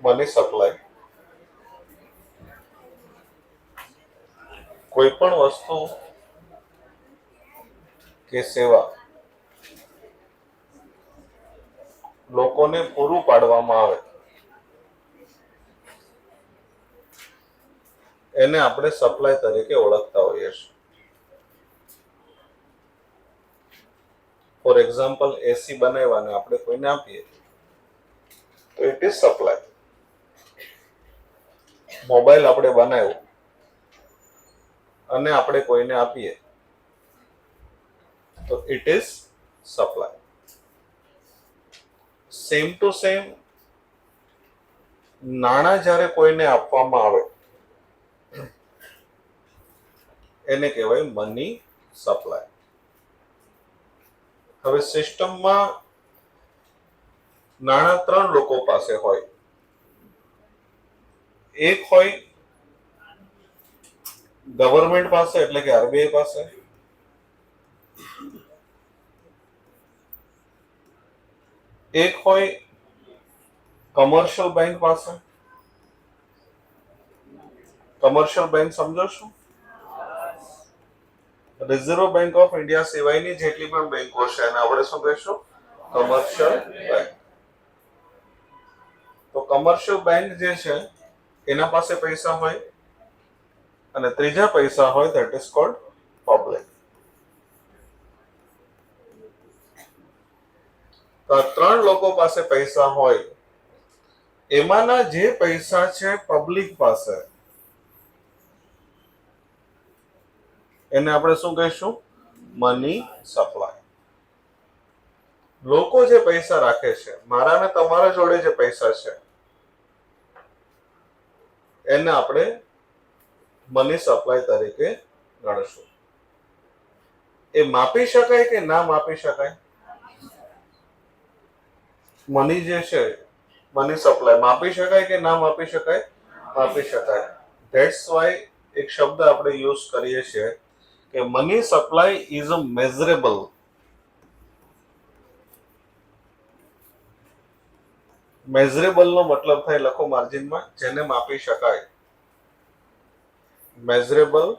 Money supply કોઈ પણ વસ્તુ કે સેવા લોકોને પૂરું પાડવામાં આવે એને આપણે સપ્લાય તરીકે ઓળખતા હોઈએ છીએ. ફોર એક્ઝામ્પલ, એસી બનાવવાને આપણે કોઈને આપીએ તો ઇટ ઇઝ સપ્લાય. મોબાઈલ આપણે બનાવ્યો અને આપણે કોઈને આપીએ તો it is supply. Same to same નાણાં જ્યારે કોઈને આપવામાં આવે એને કહેવાય મની સપ્લાય. હવે સિસ્ટમમાં નાણાં 3 લોકો પાસે હોય. એક હોય ગવર્મેન્ટ પાસે એટલે કે આરબીઆઈ પાસે, એક હોય કમર્શિયલ બેંક પાસે. કમર્શિયલ બેંક સમજો છો? રિઝર્વ બેંક ઓફ ઇન્ડિયા સિવાયની જેટલી પણ બેંકો છે એને આપણે શું કહીશું? Commercial bank. તો કમર્શિયલ બેંક જે છે એના પાસે પૈસા હોય અને ત્રીજા પૈસા હોય, ધેટ ઇઝ કોલ્ડ પબ્લિક. તો આ 3 લોકો પાસે પૈસા હોય એમાંના જે પૈસા છે પબ્લિક પાસે એને આપણે શું કહીશું? Money supply. લોકો જે પૈસા રાખે છે, મારા ને તમારા જોડે જે પૈસા છે એને આપણે મની સપ્લાય તરીકે ગણશું. એ માપી શકાય કે ના માપી શકાય? મની જે છે, મની સપ્લાય માપી શકાય કે ના માપી શકાય? માપી શકાય. ધેટ્સ વાય એક શબ્દ આપણે યુઝ કરીએ છીએ કે મની સપ્લાય ઇઝ અ મેઝરેબલ. મેઝરેબલ નો મતલબ થાય, લખો માર્જિનમાં, જેને માપી શકાય. મેઝરેબલ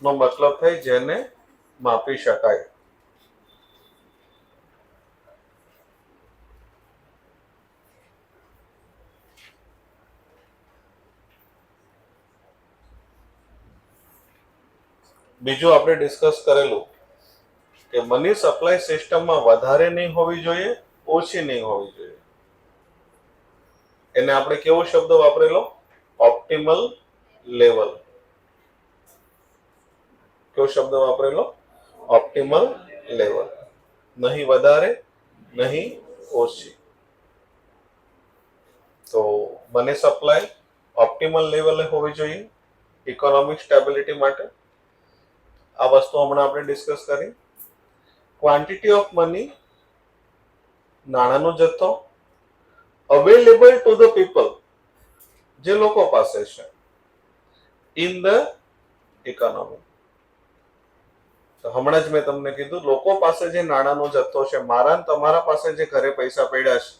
નો મતલબ થાય જેને માપી શકાય. બીજું આપણે ડિસ્કસ કરેલું કે મની સપ્લાય સિસ્ટમમાં વધારે નહીં હોવી જોઈએ, ઓછી નહીં હોવી જોઈએ. એને આપણે કેવો શબ્દ વાપરેલો? Optimal level. કયો શબ્દ વાપરેલો? Optimal level. નહીં વધારે, નહીં ઓછી. તો મની સપ્લાય ઓપ્ટિમલ લેવલે હોવી જોઈએ ઇકોનોમિક સ્ટેબિલિટી માટે. આ વસ્તુ હમણાં આપણે ડિસ્કસ કરી. ક્વોન્ટિટી ઓફ મની, નાણાંનો જથ્થો, અવેલેબલ ટુ ધ પીપલ, જે લોકો પાસે છે, ઇન ધ ઇકોનોમી. તો હમણાં જ મેં તમને કીધું, લોકો પાસે જે નાણાંનો જથ્થો છે, મારા તમારા પાસે જે ઘરે પૈસા પડ્યા છે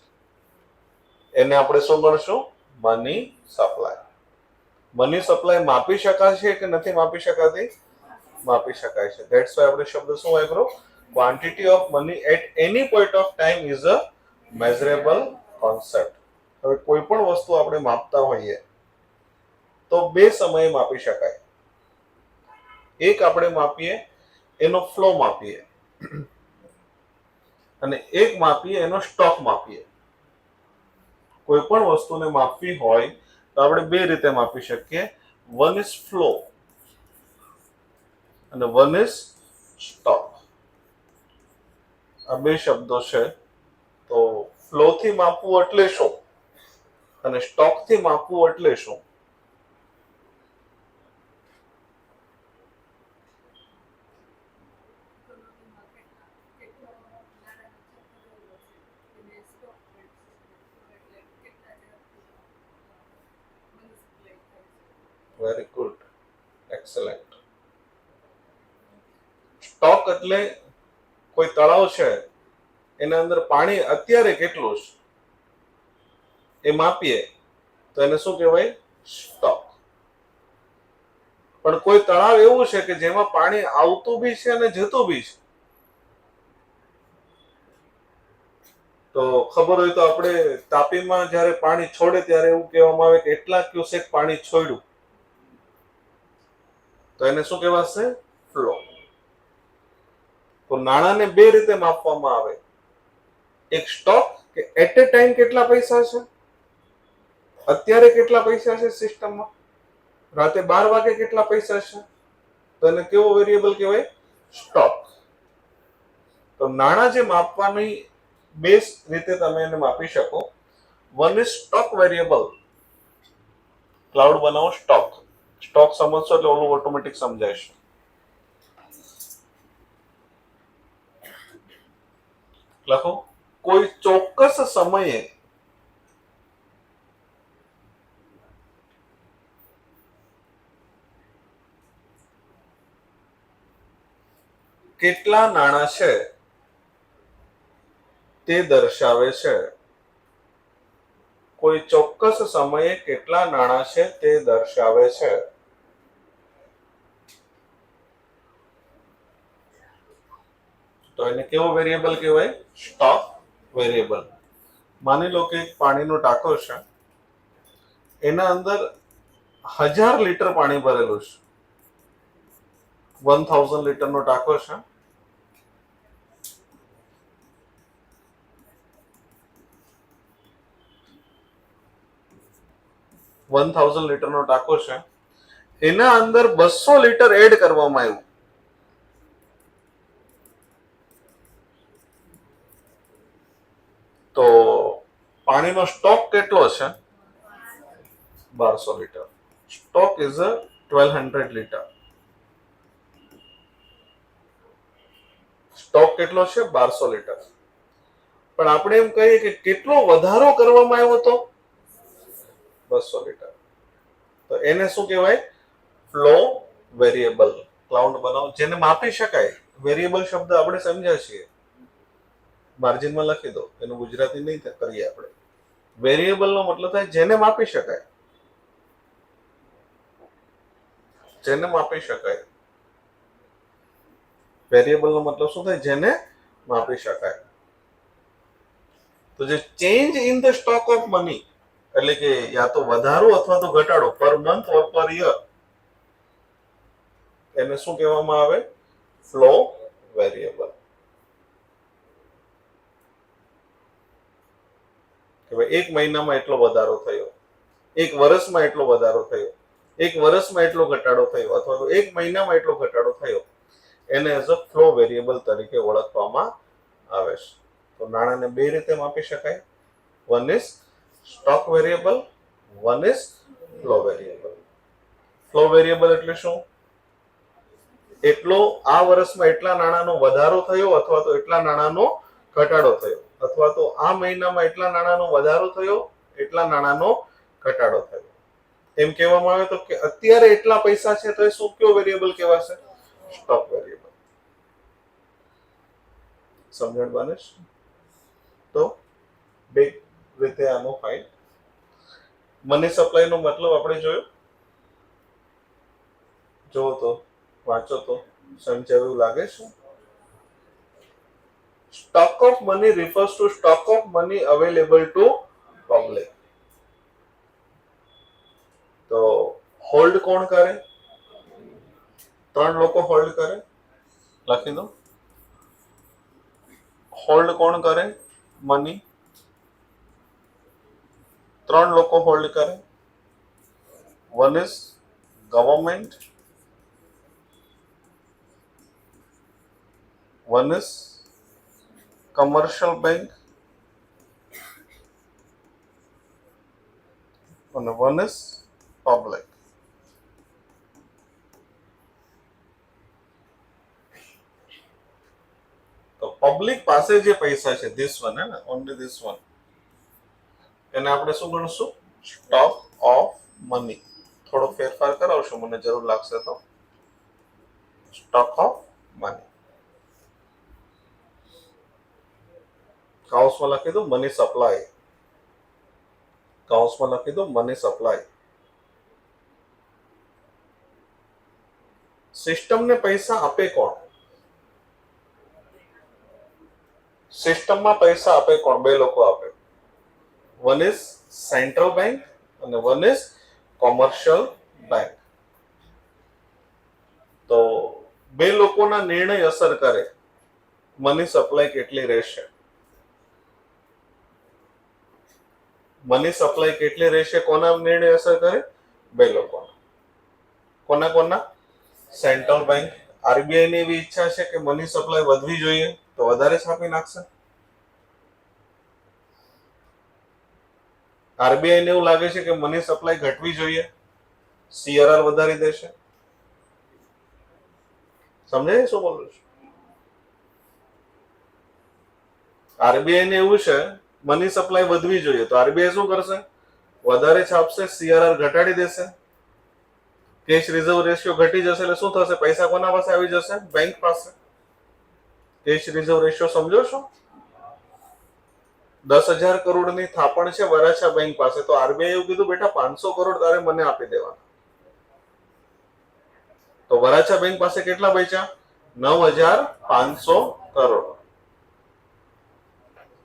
એને આપણે શું ગણશું? Money supply. મની સપ્લાય માપી શકાય છે કે નથી માપી શકાતી? માપી શકાય છે. ધેટ્સ વાય આપણે શબ્દ શું વાપરો? Quantity of money at any point of time is a measurable concept. હવે કોઈ પણ વસ્તુ આપણે માપતા હોઈએ તો 2 સમયે માપી શકાય. એક આપણે માપીએ એનો ફ્લો માપીએ અને એક માપીએ એનો સ્ટોક માપીએ. કોઈ પણ વસ્તુને માપવી હોય તો આપણે 2 રીતે માપી શકીએ. વન ઇઝ ફ્લો અને વન ઇઝ સ્ટોક. આ 2 શબ્દો છે. તો ફ્લો થી માપવું એટલે શું અને સ્ટોક થી માપવું એટલે શું? Very good, excellent. સ્ટોક એટલે કોઈ તળાવ છે એના અંદર પાણી અત્યારે કેટલું છે એ માપીએ તો એને શું કહેવાય? સ્ટોક. પણ કોઈ તળાવ એવું છે કે જેમાં પાણી આવતું બી છે અને જતું બી છે, તો ખબર હોય તો આપણે તાપીમાં જ્યારે પાણી છોડે ત્યારે એવું કહેવામાં આવે કે એટલા ક્યુસેક પાણી છોડ્યું, તો એને શું કહેવાશે? ફ્લો. તો નાણાંને બે રીતે માપવામાં આવે. એક સ્ટોક કે એટ એ ટાઈમ કેટલા પૈસા છે, અત્યારે કેટલા પૈસા છે સિસ્ટમમાં, રાતે 12 વાગે કેટલા પૈસા છે, તો એને કેવો વેરિયેબલ કહેવાય? સ્ટોક. તો નાણાં જે માપવાની બે રીતે તમે એને માપી શકો. One is stock variable. Cloud બનાવો સ્ટોક. સ્ટોક સમજશો એટલે ઓલું ઓટોમેટિક સમજાય છે. લખો, કોઈ ચોક્કસ સમયે કેટલા નાણાં છે તે દર્શાવે છે. કોઈ ચોક્કસ સમયે કેટલા નાણાં છે તે દર્શાવે છે. તો એને કેવો વેરિયેબલ કહેવાય? Stock variable. માની લો કે એક પાણીનો ટાંકો છે, એના અંદર 1000 લીટર પાણી ભરેલું છે. 1000 લીટરનો ટાંકો છે. લીટરનો ટાંકો છે. એના અંદર 200 લીટર એડ કરવામાં આવ્યું. તો પાણીનો સ્ટોક કેટલો છે? 1200 litre. Stock is 1200 litre. Stock કેટલો છે? 1200 લીટર. પણ આપણે એમ કહીએ કે કેટલો વધારો કરવામાં આવ્યો હતો? 200 લીટર. તો એને શું કહેવાય? Flow variable. ક્લાઉડ બનાવો જેને માપી શકાય. વેરિયેબલ શબ્દ આપણે સમજ્યા છીએ, માર્જિનમાં લખી દો, એનું ગુજરાતી નહીં કરીએ આપણે. વેરિયેબલ નો મતલબ થાય જેને માપી શકાય. જેને માપી શકાય. વેરિયેબલ નો મતલબ શું થાય? જેને માપી શકાય. તો જે change in the stock of money, એટલે કે યા તો વધારો અથવા તો ઘટાડો પર મંથ ઓર પર યર, એને શું કહેવામાં આવે? Flow variable. કે ભાઈ એક મહિનામાં એટલો વધારો થયો, એક વર્ષમાં એટલો વધારો થયો, એક વર્ષમાં એટલો ઘટાડો થયો, અથવા તો એક મહિનામાં એટલો ઘટાડો થયો, એને એઝ અ ફ્લો વેરિયેબલ તરીકે ઓળખવામાં આવે છે. તો નાણાંને બે રીતે માપી શકાય. One is stock variable, one is flow variable. Flow variable એટલે શું? એટલો આ વર્ષમાં એટલા નાણાંનો વધારો થયો, અથવા તો એટલા નાણાંનો ઘટાડો થયો, અથવા તો આ મહિનામાં એટલા નાણાંનો વધારો થયો, એટલા નાણાંનો ઘટાડો થયો. એમ કહેવામાં આવે તો કે અત્યારે એટલા પૈસા છે, તો એ શું કયો વેરિયેબલ કહેવાશે? Stock variable. સમજણ બને છે? તો બે રીતે આનો ફાઇન્ડ. મની સપ્લાય નો મતલબ આપણે જોયો. જો તો વાંચો તો સમજાવું એવું લાગે છે. Stock of money refers to stock of money available to public. તો હોલ્ડ કોણ કરે? 3 લોકો હોલ્ડ કરે. લખી દો. હોલ્ડ કોણ કરે? મની 3 લોકો હોલ્ડ કરે. One is government, one is commercial bank, અને વન ઇઝ પબ્લિક. તો પબ્લિક પાસે જે પૈસા છે, ધીસ વન, હે ને, ઓનલી ધીસ વન, એને આપણે શું ગણશું? Stock of money. થોડો ફેરફાર કરાવશું, મને જરૂર લાગશે તો. Stock of money. કાઉન્સમાં લખી દો મની સપ્લાય. કૌંસમાં લખી દો મની સપ્લાય. સિસ્ટમને પૈસા આપે કોણ? સિસ્ટમમાં પૈસા આપે કોણ? બે લોકો આપે. વન ઇઝ સેન્ટ્રલ બેંક અને વન ઇઝ કોમર્શિયલ બેંક. તો બે લોકોના નિર્ણય અસર કરે મની સપ્લાય કેટલી રહેશે. મની સપ્લાય કેટલી રહેશે કોના નિર્ણય અસર કરે? બે લોકોના. કોના કોના? Central bank. આરબીઆઈ ની એવી ઈચ્છા છે કે મની સપ્લાય વધવી જોઈએ તો વધારે છાપી નાખશે. આરબીઆઈ ને એવું લાગે છે કે મની સપ્લાય ઘટવી જોઈએ, સીઆરઆર વધારી દેશે. સમજાય શું બોલું છું? આરબીઆઈ ને એવું છે મની સપ્લાય વધવી જોઈએ તો આરબીઆઈ શું કરશે? વધારે છાપશે, સીઆરઆર ઘટાડી દેશે, કેશ રિઝર્વ રેશિયો ઘટી જશે. એટલે શું થશે? પૈસા કોના પાસે આવી જશે? બેંક પાસે. કેશ રિઝર્વ રેશિયો સમજો છો? 10,000 કરોડની થાપણ છે વરાછા બેંક પાસે, તો આરબીઆઈ એવું કીધું બેટા 500 કરોડ તારે મને આપી દેવાના. તો વરાછા બેંક પાસે કેટલા બચ્યા? 9,500 કરોડ.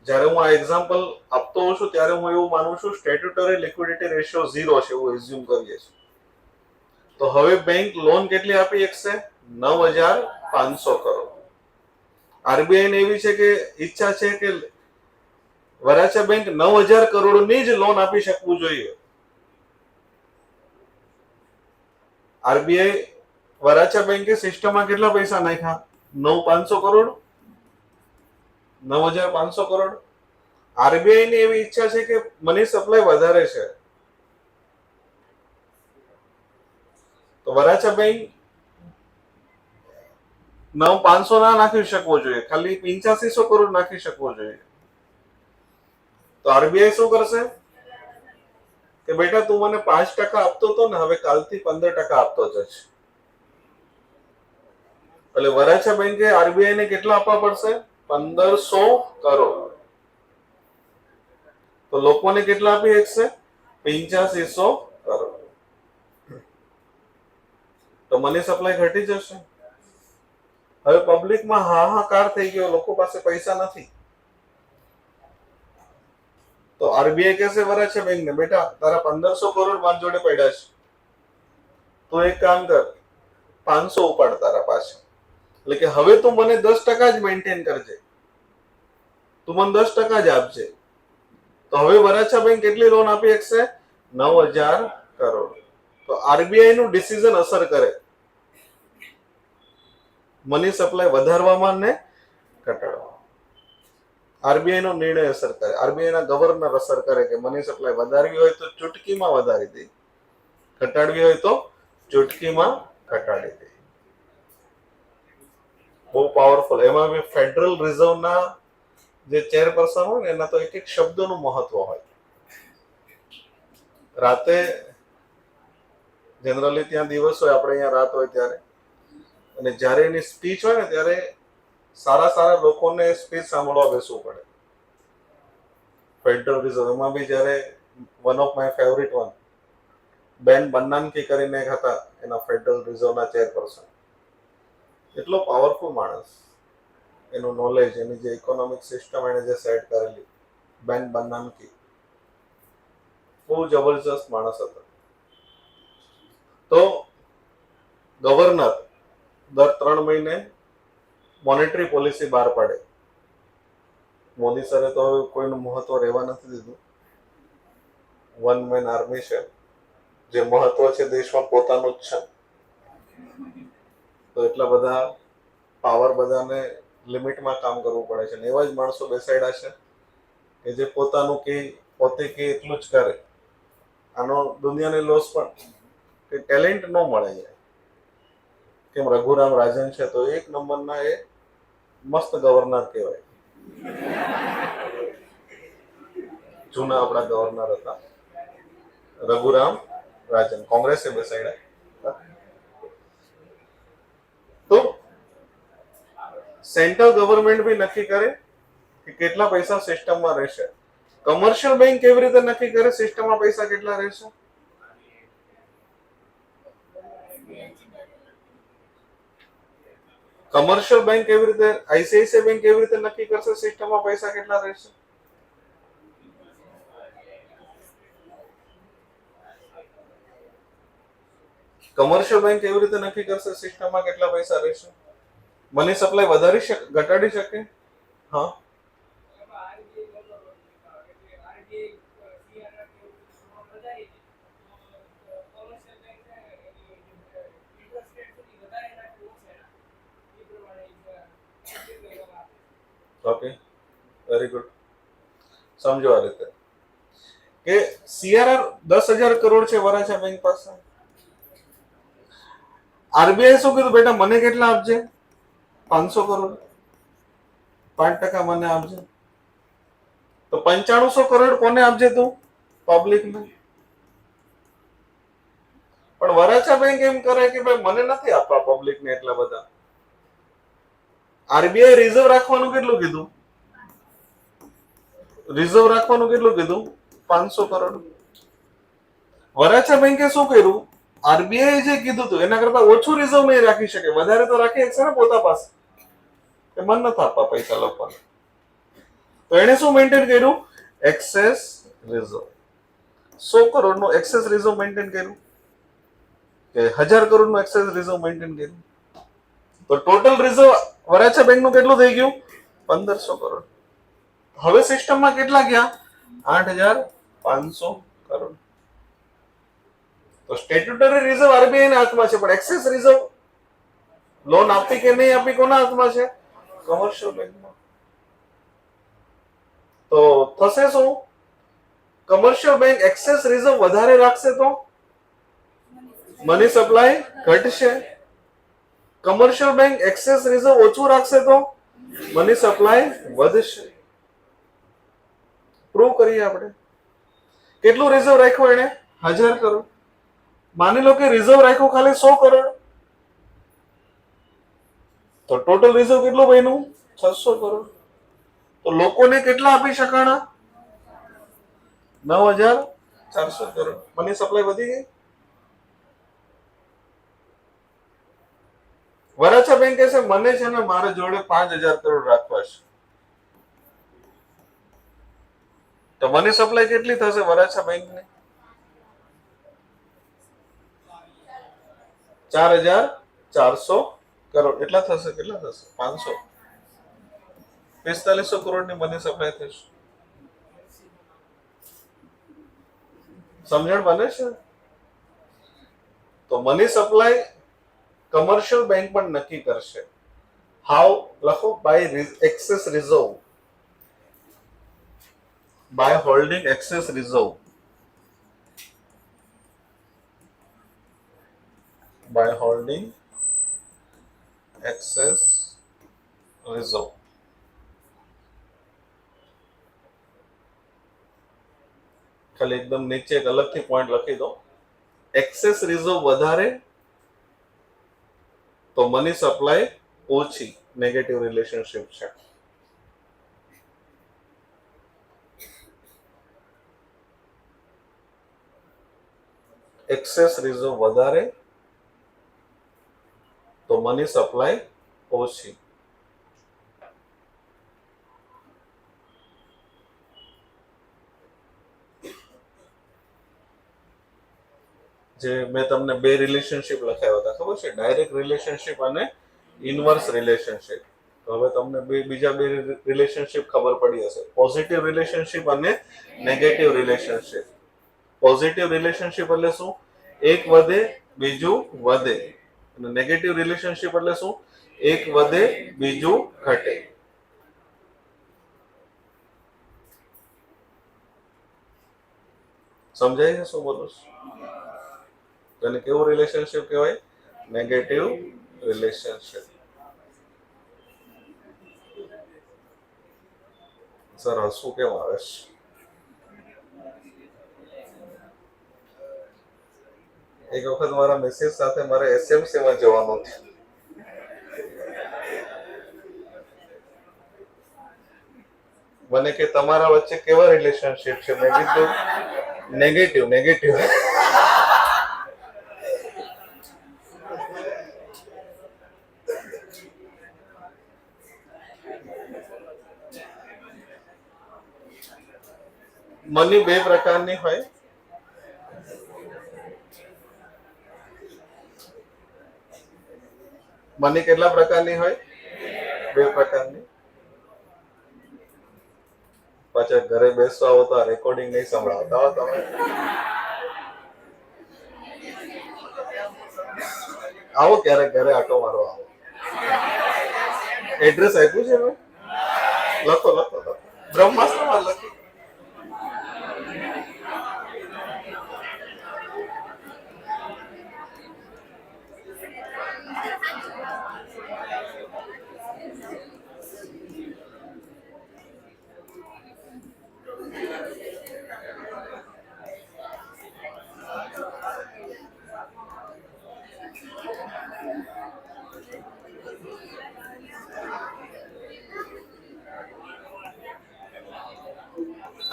જ્યારે હું આ એક્ઝામ્પલ આપતો હોઉં છું ત્યારે હું એવું માનું છું સ્ટેટ્યુટરી લિક્વિડિટી રેશિયો 0 છે એવું એઝ્યુમ કરીએ છીએ. તો હવે બેંક લોન કેટલી આપી શકશે? 9,500 કરોડ. આરબીઆઈ ને એવી છે કે ઈચ્છા છે કે વરાછા બેંક 9,000 કરોડની જ લોન આપી શકવું જોઈએ. આરબીઆઈ વરાછા બેંકે સિસ્ટમમાં કેટલા પૈસા નાખ્યા? 9,500 કરોડ. 9,500 કરોડ. આરબીઆઈ ની એવી ઈચ્છા છે કે મની સપ્લાય વધારે છે તો વરાછા બેંક 9,500 ના નાખી શકવો જોઈએ, ખાલી 8500 કરોડ નાખી શકવો જોઈએ. તો આરબીઆઈ શું કરશે કે બેટા તું મને 5% આપતો હતો ને, હવે કાલથી 15% આપતો જશે. એટલે વરાછા બેંકે આરબીઆઈ ને કેટલા આપવા પડશે? 1,500 કરોડ. તો લોકોને કેટલા આપી શકશે? 8500 કરોડ. તો મની સપ્લાય ઘટી જશે. હવે પબ્લિકમાં હાહાકાર થઈ ગયો, લોકો પાસે પૈસા નથી. તો આરબીઆઈ કહેશે વરાછા બેંકને બેટા તારા 1,500 કરોડ મારી જોડે પડ્યા છે, તો એક કામ કર 500 ઉપાડ તારા પાસે. એટલે કે હવે તું મને 10% જ મેન્ટેન કરજે, તું મને 10% જ આપજે. તો હવે વરાછા બેંક કેટલી લોન આપી શકશે? 9,000 કરોડ. તો આરબીઆઈ નું ડિસિઝન અસર કરે મની સપ્લાય વધારવામાં ને ઘટાડવામાં. આરબીઆઈ નો નિર્ણય અસર કરે, આરબીઆઈ ના ગવર્નર અસર કરે કે મની સપ્લાય વધારવી હોય તો ચૂટકીમાં વધારી દે, ઘટાડવી હોય તો ચૂટકીમાં ઘટાડી દે. બહુ પાવરફુલ. એમાં બી ફેડરલ રિઝર્વના જે ચેરપર્સન હોય ને એના તો એક એક શબ્દનું મહત્વ હોય. રાતે જનરલી ત્યાં દિવસ હોય, આપણે અહીંયા રાત હોય ત્યારે, અને જ્યારે એની સ્પીચ હોય ને ત્યારે સારા સારા લોકોને સ્પીચ સાંભળવા બેસવું પડે. ફેડરલ રિઝર્વ એમાં બી જ્યારે one of my favourite one બેન બન્નાન્કી કરીને એક હતા એના ફેડરલ રિઝર્વના ચેરપર્સન. એટલો પાવરફુલ માણસ, એનું નોલેજ, એની જે ઇકોનોમિક સિસ્ટમ એને જે સેટ કરેલી, બેન બન્નાન્કી બહુ જબરજસ્ત માણસ હતા. તો ગવર્નર દર 3 મહિને મોનેટરી પોલિસી બહાર પાડે. મોદી સરે તો હવે કોઈનું મહત્વ રહેવા નથી દીધું. વન મેન આર્મી છે, જે મહત્વ છે દેશમાં પોતાનું જ છે. તો એટલા બધા પાવર બધાને લિમિટમાં કામ કરવું પડે છે. એવા જ માણસો બેસાડ્યા છે કે જે પોતાનું કે પોતે કે એટલું જ કરે. આનો દુનિયાને લોસ પણ કે ટેલેન્ટ ન મળે. કેમ રઘુરામ રાજન છે તો એક નંબરના એ મસ્ત ગવર્નર કહેવાય. જૂના આપણા ગવર્નર હતા રઘુરામ રાજન, કોંગ્રેસે બેસાડ્યા. તો સેન્ટ્રલ ગવર્નમેન્ટ બી નક્કી કરે કે કેટલા પૈસા સિસ્ટમમાં રહેશે. કમર્શિયલ બેંક કેવી રીતે નક્કી કરે સિસ્ટમમાં પૈસા કેટલા રહેશે? કમર્શિયલ બેંક કેવી રીતે, આઈસીઆઈસીઆઈ બેંક કેવી રીતે નક્કી કરશે સિસ્ટમમાં પૈસા કેટલા રહેશે? કમર્શિયલ બેંક કેવી રીતે નક્કી કરશે સિસ્ટમમાં કેટલા પૈસા રહેશે? મની સપ્લાય વધારી શકે, ઘટાડી શકે? હા, ઓકે, વેરી ગુડ. સમજો આ રીતે કે સીઆરઆર 10,000 કરોડ છે વરાછા બેંક પાસે. આરબીઆઈ શું કીધું, બેટા મને કેટલા આપજે? 500 કરોડ, 5% મને આપજે. તો 9500 કરોડ કોને આપજે તું? પબ્લિકને. પણ વરાછા બેંક એમ કરે કે ભાઈ મને નથી આપવા પબ્લિકને એટલા બધા. આરબીઆઈ રિઝર્વ રાખવાનું કેટલું કીધું? રિઝર્વ રાખવાનું કેટલું કીધું? 500 કરોડ. વરાછા બેંકે શું કર્યું? આરબીઆઈ જે કીધું હતું એના કરતા ઓછું રિઝર્વ નહીં રાખી શકે, વધારે તો રાખી શકશે ને પોતા પાસે. કે મન નથી આપવા પૈસા લોકોને. તો એને શું મેન્ટેન કર્યું? Access reserve. 100 કરોડનું એક્સેસ રિઝર્વ મેન્ટેન કર્યું કે 1000 કરોડનું એક્સેસ રિઝર્વ મેન્ટેન કર્યું. તો ટોટલ રિઝર્વ વરાછા બેંકનું કેટલું થઈ ગયું? 1500 કરોડ. હવે સિસ્ટમમાં કેટલા ગયા? 8500 કરોડ. તો સ્ટેટ્યુટરી રિઝર્વ આરબીઆઈ ના હાથમાં છે, પણ એક્સેસ રિઝર્વ લોન આપી કે નહીં આપી કોના હાથમાં છે? કમર્શિયલ બેંકમાં. તો થશે શું? કમર્શિયલ બેંક એક્સેસ રિઝર્વ વધારે રાખશે તો મની સપ્લાય ઘટશે. કમર્શિયલ બેંક એક્સેસ રિઝર્વ ઓછું રાખશે તો મની સપ્લાય વધશે. પ્રૂવ કરીએ આપણે. કેટલું રિઝર્વ રાખ્યું એને? 1000 કરોડ. માની લો કે રિઝર્વ રાખ્યું ખાલી 100 કરોડ, તો ટોટલ રિઝર્વ કેટલું બન્યું? 600 કરોડ. તો લોકોને કેટલા આપી શકાણા? 9400 કરોડ. મની સપ્લાય વધી ગઈ. વરાછા બેંક કહે છે મને છે ને મારા જોડે 5000 કરોડ રાખવા છે. તો મની સપ્લાય કેટલી થશે વરાછા બેંકની? 4400 કરોડ. એટલા થશે. કેટલા થશે? 500. 4500 કરોડની મની સપ્લાય થશે. સમજણ બને છે? તો મની સપ્લાય કમર્શિયલ બેંક પણ નક્કી કરશે. હાઉ? લખો by excess reserve, by holding excess reserve, by holding excess reserve. ખાલી એકદમ નીચે એક અલગથી પોઈન્ટ લખી દો. એક્સેસ રિઝર્વ વધારે તો મની સપ્લાય ઓછી. નેગેટિવ રિલેશનશિપ છે. એક્સેસ રિઝર્વ વધારે તો મની સપ્લાય ઓછી. જે મેં તમને બે રિલેશનશિપ લખાવ્યા હતા ખબર છે? ડાયરેક્ટ રિલેશનશિપ અને ઇનવર્સ રિલેશનશિપ. તો હવે તમને બીજા બે રિલેશનશિપ ખબર પડી હશે. પોઝિટિવ રિલેશનશિપ અને નેગેટિવ રિલેશનશિપ. પોઝિટિવ રિલેશનશિપ એટલે શું? એક વધે બીજું વધે. અને નેગેટિવ રિલેશનશિપ એટલે શું? એક વધે બીજું ઘટે. સમજાય છે શું બોલું છું? એને કેવું રિલેશનશિપ કહેવાય? Negative relationship. સર હસવું કેમ આવે છે? એક વખત મારા મેસેજ સાથે મારે એસએમસી માં જવાનું થયું. મને કે તમારા વચ્ચે કેવા રિલેશનશિપ છે? મેં કીધું નેગેટિવ. મની બે પ્રકારની હોય. મની કેટલા પ્રકારની હોય? બે પ્રકારની. પાછા ઘરે બેસવા આવો તો રેકોર્ડિંગ નહીં સંભળાવતા હો તમે. આવો ક્યારેક ઘરે આટો મારવા આવો. એડ્રેસ આપ્યું છે મેં? લખો. બ્રહ્માસ્ત્રમાં લખી.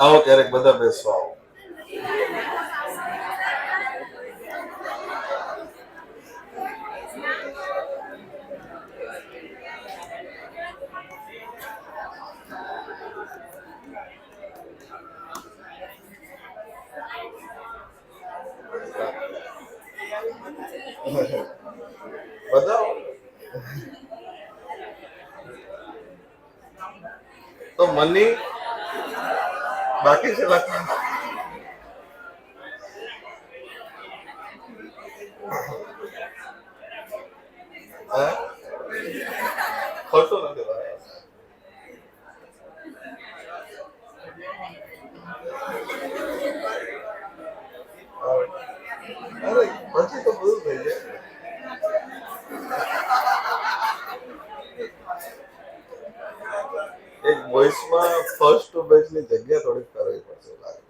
આવો ક્યારેક બધા બેસવા આવો. બધા તો મની બાકી છે લખવા. ખોટું નથી ભાઈ. અરે પછી તો બધું થઈ જાય. એક વોઇસમાં ફર્સ્ટ ટુ બેઝ ની જગ્યા થોડીક કરવી પડશે લાગે.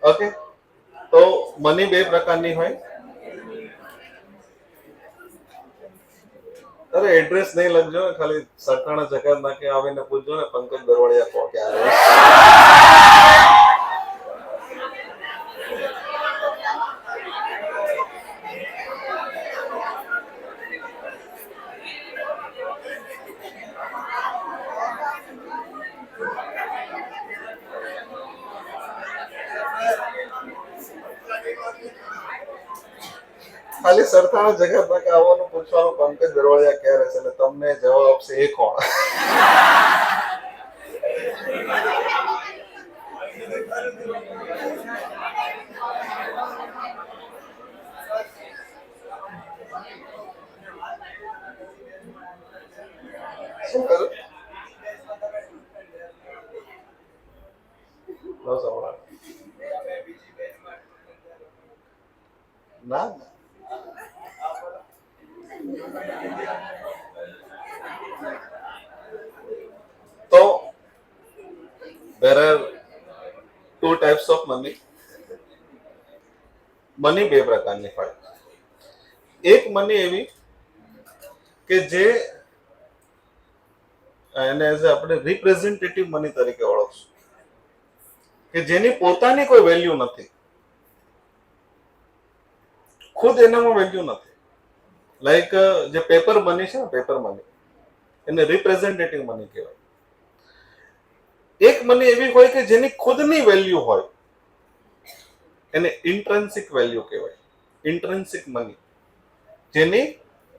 ઓકે, તો મની બે પ્રકારની હોય. અરે એડ્રેસ નહીં લખજો ને, ખાલી સરકાણા જગત નાખે આવીને પૂછજો ને પંકજ બરવાડિયા કો ક્યારે. ખાલી સરથાણા જગત ના કે આવવાનું પૂછવાનું પંકજ બરવાડિયા ક્યારે છે, એટલે તમને જવાબ આપશે એ કોણ. શું કરું? ના તો there are two types of money. Money બે પ્રકારની હોય. એક મની એવી કે જે એને એઝ આપણે રિપ્રેઝેન્ટેટિવ મની તરીકે ઓળખશું, કે જેની પોતાની કોઈ વેલ્યુ નથી, ખુદ એનામાં વેલ્યુ નથી. લાઈક જે પેપર મની છે ને, પેપર મની એને રિપ્રેઝેન્ટેટિવ મની કહેવાય. એક મની એવી હોય કે જેની ખુદની વેલ્યુ હોય, એને ઇન્ટ્રિન્સિક વેલ્યુ કહેવાય. ઇન્ટ્રિન્સિક મની જેની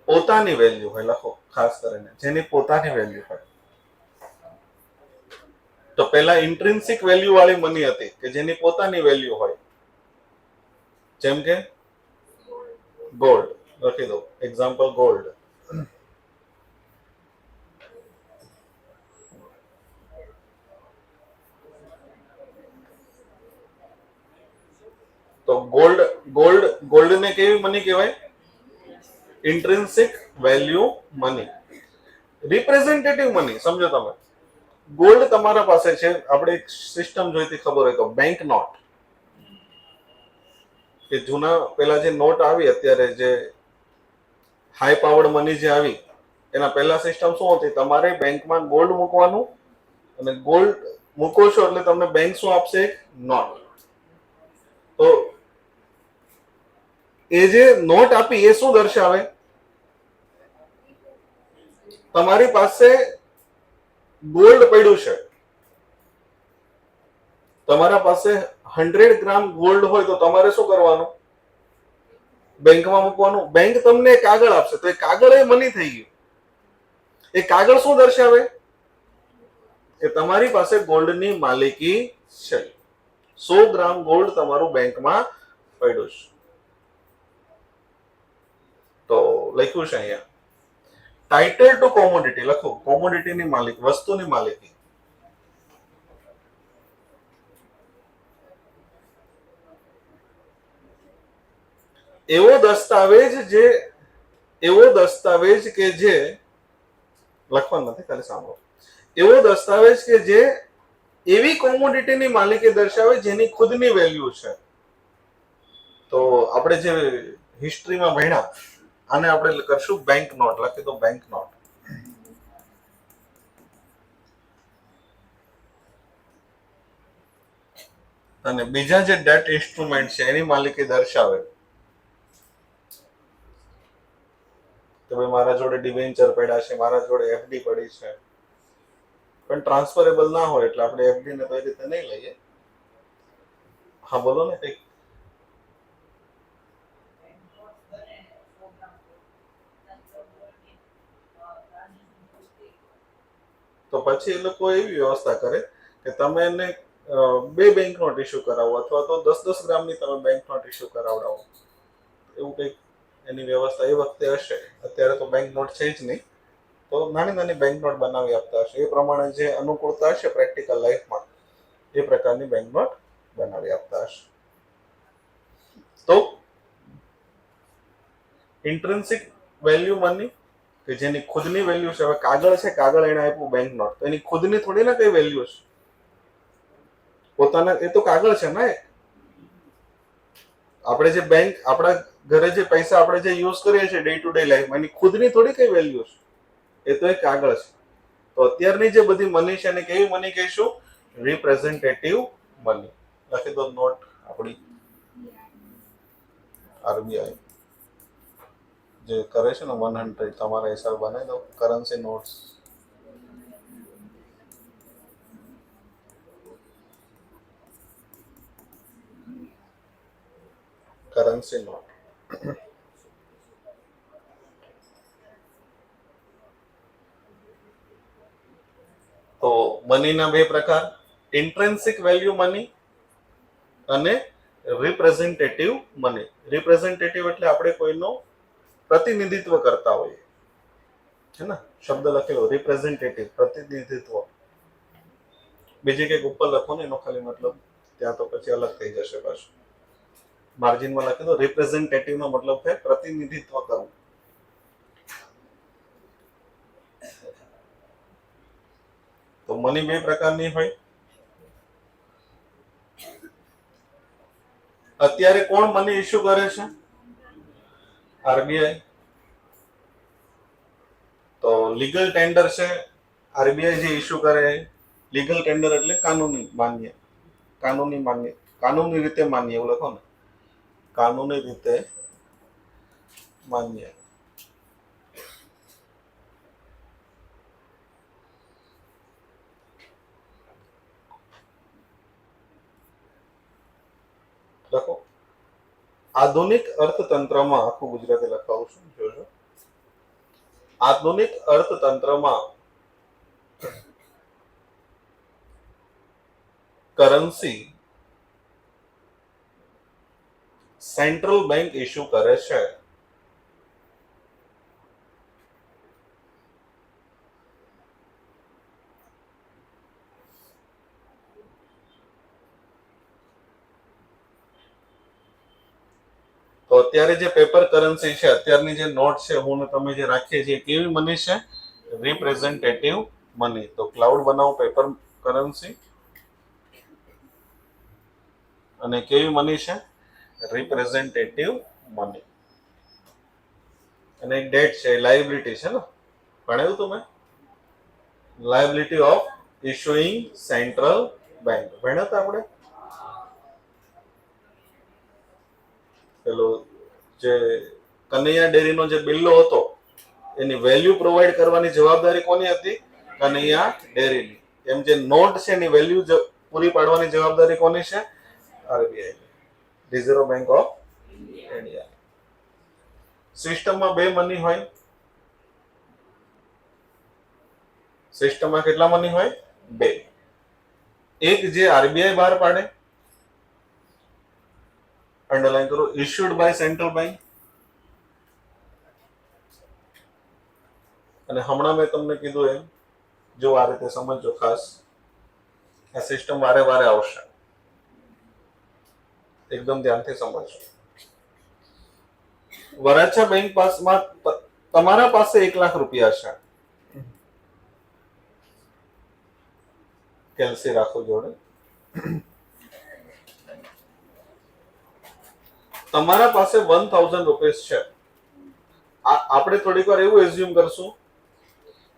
પોતાની વેલ્યુ હોય. લખો ખાસ કરીને, જેની પોતાની વેલ્યુ હોય. તો પહેલા ઇન્ટ્રિન્સિક વેલ્યુ વાળી મની હતી કે જેની પોતાની વેલ્યુ હોય, જેમ કે ગોલ્ડ. લખી દો એક્ઝામ્પલ ગોલ્ડ. તો ગોલ્ડ ને કેવી મની કહેવાય? ઇન્ટ્રિન્સિક વેલ્યુ મની. રિપ્રેઝેન્ટેટિવ મની સમજો તમે. ગોલ્ડ તમારા પાસે છે, આપણે એક સિસ્ટમ જોઈતી ખબર હોય તો બેંક નોટ, કે જૂના પેલા જે નોટ આવી, અત્યારે જે હાઈ પાવર્ડ મની જે આવી, એના પહેલા સિસ્ટમ શું હતી? તમારે બેંકમાં ગોલ્ડ મૂકવાનું અને ગોલ્ડ મૂકો છો એટલે તમને બેંક શું આપશે? નોટ. તો એ જે નોટ આપી એ શું દર્શાવે? તમારી પાસે ગોલ્ડ પડ્યું છે. તમારા પાસે 100 ગ્રામ ગોલ્ડ હોય તો તમારે શું કરવાનું? બેંકમાં મૂકવાનું. બેંક તમને કાગળ આપશે તો એ કાગળ એ મની થઈ ગયું. એ કાગળ શું દર્શાવે? કે તમારી પાસે ગોલ્ડની માલિકી છે. 100 ગ્રામ ગોલ્ડ તમારું બેંકમાં પડ્યું છે. તો લખ્યું છે અહીંયા ટાઇટલ ટુ કોમોડિટી. લખો કોમોડિટીની માલિકી, વસ્તુની માલિકી. એવો દસ્તાવેજ કે જે લખવાનું નથી, ખાલી સાંભળો. એવો દસ્તાવેજ કે જે એવી કોમોડિટીની માલિકી દર્શાવે જેની ખુદની વેલ્યુ છે. તો આપણે જે હિસ્ટ્રીમાં ભણ્યા આને આપણે કરશું બેંક નોટ. લખી દો બેંક નોટ. અને બીજા જે ડેટ ઇન્સ્ટ્રુમેન્ટ છે એની માલિકી દર્શાવે કે ભાઈ મારા જોડે ડિવેન્ચર પડ્યા છે, મારા જોડે એફડી પડી છે, પણ ટ્રાન્સફરેબલ ના હોય એટલે આપણે એફડી ને તો એ રીતે નહીં લઈએ. હા બોલો ને કંઈક. તો પછી એ લોકો એવી વ્યવસ્થા કરે કે તમે એને 2 બેંક નોટ ઇસ્યુ કરાવો અથવા તો 10-10 ગ્રામની તમે બેંક નોટ ઇસ્યુ કરાવડાવો. એવું કંઈક એની વ્યવસ્થા એ વખતે હશે. અત્યારે તો બેંક નોટ છે જ નહીં. તો નાની નાની બેંક નોટ બનાવી આપતા હશે. એ પ્રમાણે જે અનુકૂળતા હશે પ્રેક્ટિકલ લાઈફમાં એ પ્રકારની બેંક નોટ બનાવી આપતા હશે. તો ઇન્ટ્રિન્સિક વેલ્યુ મની કે જેની ખુદની વેલ્યુ છે. હવે કાગળ છે, કાગળ એને આપ્યું બેંક નોટ, તો એની ખુદની થોડી ના કઈ વેલ્યુ છે. પોતાના એ તો કાગળ છે ને. આપણે જે બેંક આપણા ઘરે જે પૈસા આપણે જે યુઝ કરીએ છીએ ડે ટુ ડે લાઈફમાં એની ખુદની થોડી કઈ વેલ્યુ છે. એ તો એક કાગળ છે. તો અત્યારની જે બધી મની છે એને કેવી મની કહીશું? Representative money. લખી દો નોટ આપણી આરબીઆઈ જે કરે છે ને 100 તમારા હિસાબ બનાવી દો કરન્સી નોટ્સ. Currency not. તો મનીના 2 પ્રકાર, ઇન્ટ્રિન્સિક વેલ્યુ મની અને રિપ્રેઝેન્ટેટિવ મની. રિપ્રેઝેન્ટેટિવ એટલે આપણે કોઈનો પ્રતિનિધિત્વ કરતા હોઈએ, છે ને. શબ્દ લખેલો રિપ્રેઝેન્ટેટિવ, પ્રતિનિધિત્વ. બીજી કંઈક ઉપર લખો ને એનો ખાલી મતલબ ત્યાં તો પછી અલગ થઈ જશે. પાછું માર્જિનમાં લખી દો રિપ્રેઝેન્ટેટિવ નો મતલબ છે પ્રતિનિધિત્વ કરવું. તો મની 2 પ્રકારની હોય. અત્યારે કોણ મની ઇસ્યુ કરે છે? આરબીઆઈ. તો લીગલ ટેન્ડર છે આરબીઆઈ જે ઇસ્યુ કરે. લીગલ ટેન્ડર એટલે કાનૂની માન્ય, કાનૂની રીતે માન્ય. એવું લખો ને, કાનૂની રીતે માન્ય. લખો. આધુનિક અર્થતંત્રમાં, આખું ગુજરાતી લખાવું છું જોજો. આધુનિક અર્થતંત્રમાં કરન્સી સેન્ટ્રલ બેંક ઇસ્યુ કરે છે. તો અત્યારે જે પેપર કરન્સી છે, અત્યારની જે નોટ છે, હું ને તમે જે રાખીએ છીએ, કેવી મની છે? Representative money. તો ક્લાઉડ બનાવો પેપર કરન્સી. અને કેવી મની છે? Representative money. અને એક ડેટ છે, લાયબિલિટી છે ને. ભણાવ્યું તમે? લાયબિલિટી ઓફ ઇશ્યુઇંગ સેન્ટ્રલ બેંક ભણ્યા હતા આપણે? પેલો જે કનૈયા ડેરીનો જે બિલ્લો હતો એની વેલ્યુ પ્રોવાઈડ કરવાની જવાબદારી કોની હતી? કનૈયા ડેરીની. એમ જે નોટ છે એની વેલ્યુ પૂરી પાડવાની જવાબદારી કોની છે? RBI. Reserve bank of India. સિસ્ટમમાં બે મની હોય. સિસ્ટમમાં કેટલા મની હોય? બે. એક જે આરબીઆઈ બહાર પાડે, અંડરલાઈન કરો, ઇશ્યુડ બાય સેન્ટ્રલ બેંક. અને હમણાં મેં તમને કીધું એમ, જો આ રીતે સમજો ખાસ, આ સિસ્ટમ વારે વારે આવશે, એકદમ ધ્યાનથી સમજો. વરાછા બેંક પાસમાં તમારા પાસે 1 લાખ રૂપિયા છે, કેલ્સી રાખો જોડે. તમારા પાસે 1000 રૂપિયા છે. આપણે થોડીક વાર એવું એઝ્યુમ કરશું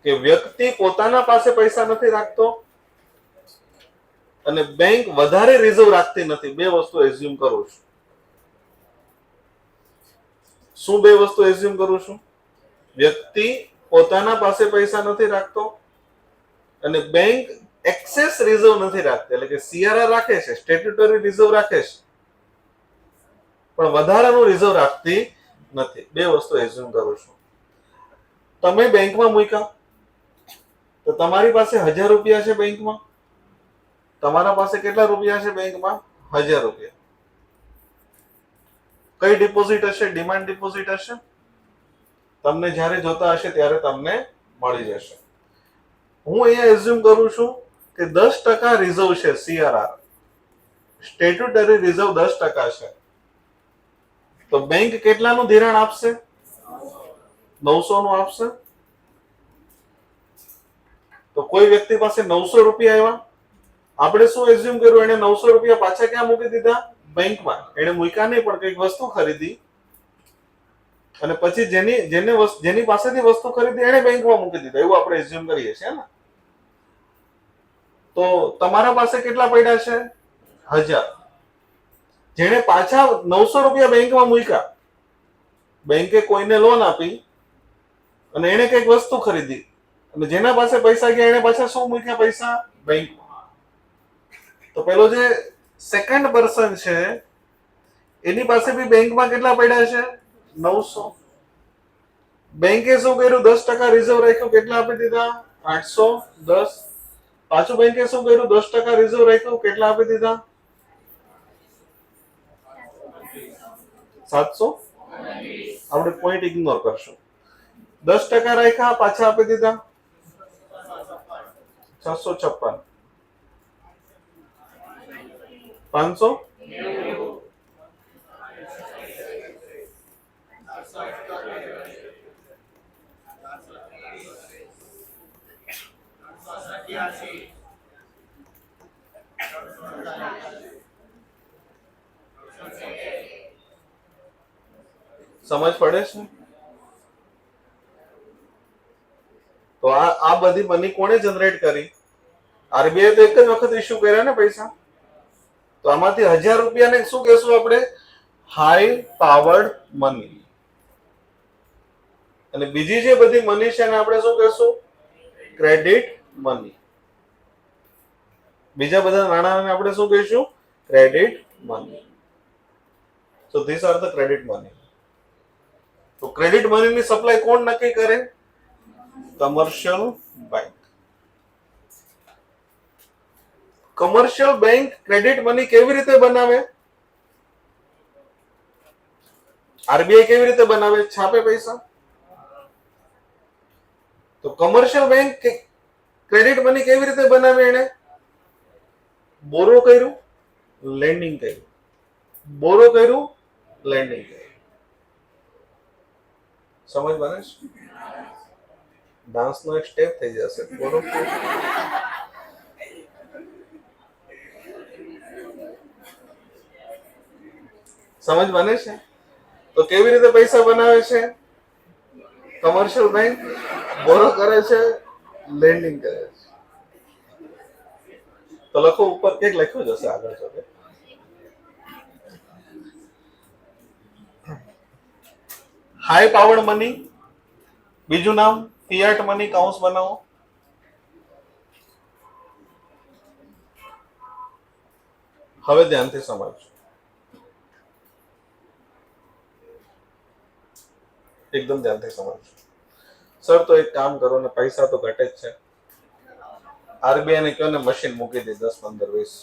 કે વ્યક્તિ પોતાના પાસે પૈસા નથી રાખતો અને બેંક વધારે રિઝર્વ રાખતી નથી. બે વસ્તુ એઝ્યુમ કરું છું. શું બે વસ્તુ એઝ્યુમ કરું છું? વ્યક્તિ પોતાના પાસે પૈસા નથી રાખતો અને બેંક એક્સેસ રિઝર્વ નથી રાખતી, એટલે કે સીઆરઆર રાખે છે, સ્ટેટ્યુટરી રિઝર્વ રાખે છે, પણ વધારાનું રિઝર્વ રાખતી નથી. બે વસ્તુ એઝ્યુમ કરું છું. તમે બેંકમાં મૂક્યા તો તમારી પાસે 1000 રૂપિયા છે બેંકમાં. તમારા પાસે કેટલા રૂપિયા છે બેંકમાં? 1000 રૂપિયા. કઈ ડિપોઝિટ હશે? ડિમાન્ડ ડિપોઝિટ હશે. તમને જ્યારે જોતા હશે ત્યારે તમને મળી જશે. હું અહીંયા એઝ્યુમ કરું છું કે 10% રિઝર્વ છે, સીઆરઆર, સ્ટેટ્યુટરી રિઝર્વ 10% છે. તો બેંક કેટલાનું ધિરાણ આપશે? 900 નું આપશે. તો કોઈ વ્યક્તિ પાસે 900 રૂપિયા આવ્યા, આપણે શું એઝ્યુમ કર્યું? એને 900 રૂપિયા પાછા ક્યાં મૂકી દીધા? બેંકમાં. એને મૂક્યા નહીં, પણ કઈક વસ્તુ ખરીદી અને પછી જેની પાસેથી વસ્તુ ખરીદી એને બેંકમાં મૂકી દીધા, એવું આપણે એઝ્યુમ કરીએ છીએ ને. તો તમારા પાસે કેટલા પડ્યા છે? 1000. જેને પાછા 900 રૂપિયા બેંકમાં મૂક્યા, બેંકે કોઈને લોન આપી અને એને કઈક વસ્તુ ખરીદી અને જેના પાસે પૈસા ગયા એને પાછા શું મૂક્યા? પૈસા બેંકમાં. તો પેલો જે સેકન્ડ પર્સન છે એની પાસે બી બેંકમાં કેટલા પડ્યા છે? 900. બેંકે શું કર્યું? 10% રિઝર્વ રાખ્યું, કેટલા આપી દીધા? 810. પાછું બેંકે શું કર્યું? 10% રિઝર્વ રાખ્યું, કેટલા આપી દીધા? 700. આપણે પોઈન્ટ ઇગ્નોર કરશું. 10% રાખ્યા, પાછા આપી દીધા 656. 500. સમજ પડે છે? તો આ બધી મની કોણે જનરેટ કરી? આરબીઆઈ તો એક જ વખત ઇશ્યુ કર્યા ને પૈસા. તો આમાંથી 1000 રૂપિયાને શું કહેશું આપણે? High powered money. અને બીજી જે બધી મની છે એને આપણે શું કહેશું? Credit money. બીજા બધા નાણાંને આપણે શું કહીશું? Credit money. So these are the credit money. તો ક્રેડિટ મની ની સપ્લાય કોણ નક્કી કરે? Commercial bank. Commercial bank credit money કેવી રીતે બનાવે? આરબીઆઈ કેવી રીતે બનાવે? છાપે પૈસા. તો કમર્શિયલ બેંક ક્રેડિટ મની કેવી રીતે બનાવે? એને બોરો કર્યું, લેન્ડિંગ કર્યું, બોરો કર્યું, લેન્ડિંગ કર્યું. સમજ બને છે? ડાન્સ નો એક સ્ટેપ થઈ જશે. બોરો સમજ બને છે? તો કેવી રીતે પૈસા બનાવે છે કમર્શિયલ બેંક? બોરો કરે છે, લેન્ડિંગ કરે છે. તો લખો ઉપર કંઈક લખ્યું જશે આગળ જો. હાઈ પાવર્ડ મની, બીજું નામ ફિયાટ મની, કાઉન્સ બનાવો. હવે ધ્યાનથી સમજો. એકદમ ધ્યાનથી સમજો. સર તો એક કામ કરો ને, પૈસા તો ઘટે જ છે. આરબીઆઈ ને કહો ને મશીન મૂકી દે 10, 15, 20.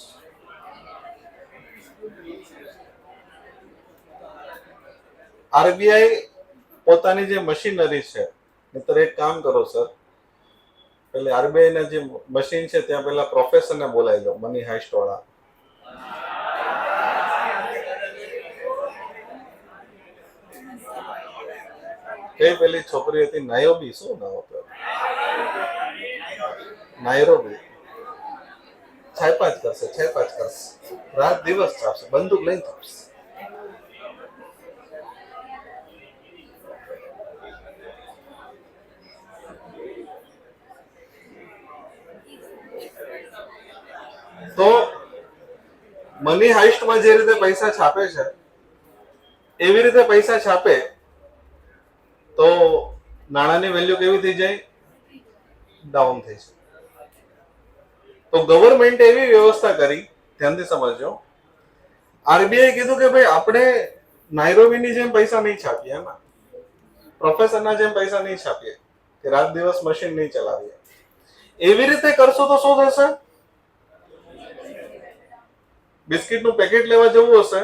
આરબીઆઈ પોતાની જે મશીનરી છે, નહીતર એક કામ કરો સર, એટલે આરબીઆઈ ના જે મશીન છે ત્યાં પેલા પ્રોફેસર ને બોલાવી લો, મની હાઇસ્ટ વાળા. કઈ પેલી છોકરી હતી નાયોબી, શું નામ હતું? નાયરોબી. છાપા જ કરશે, છાપા જ કરશે, રાત દિવસ છાપશે, બંદૂક લઈને છાપશે. તો મની હાઇસ્ટમાં જે રીતે પૈસા છાપે છે એવી રીતે પૈસા છાપે તો નાણાંની વેલ્યુ કેવી થઈ જાય? ડાઉન થઈ જાય. તો ગવર્મેન્ટે એવી વ્યવસ્થા કરી, ધ્યાનથી સમજો. આરબીઆઈ કીધું કે ભાઈ આપણે નાયરોબીની જેમ પૈસા નહીં છાપીએ, એમાં પ્રોફેસરના જેમ પૈસા નહીં છાપીએ, કે રાત દિવસ મશીન નહીં ચલાવીએ. એવી રીતે કરશો તો શું થશે? બિસ્કિટનું પેકેટ લેવા જવું હશે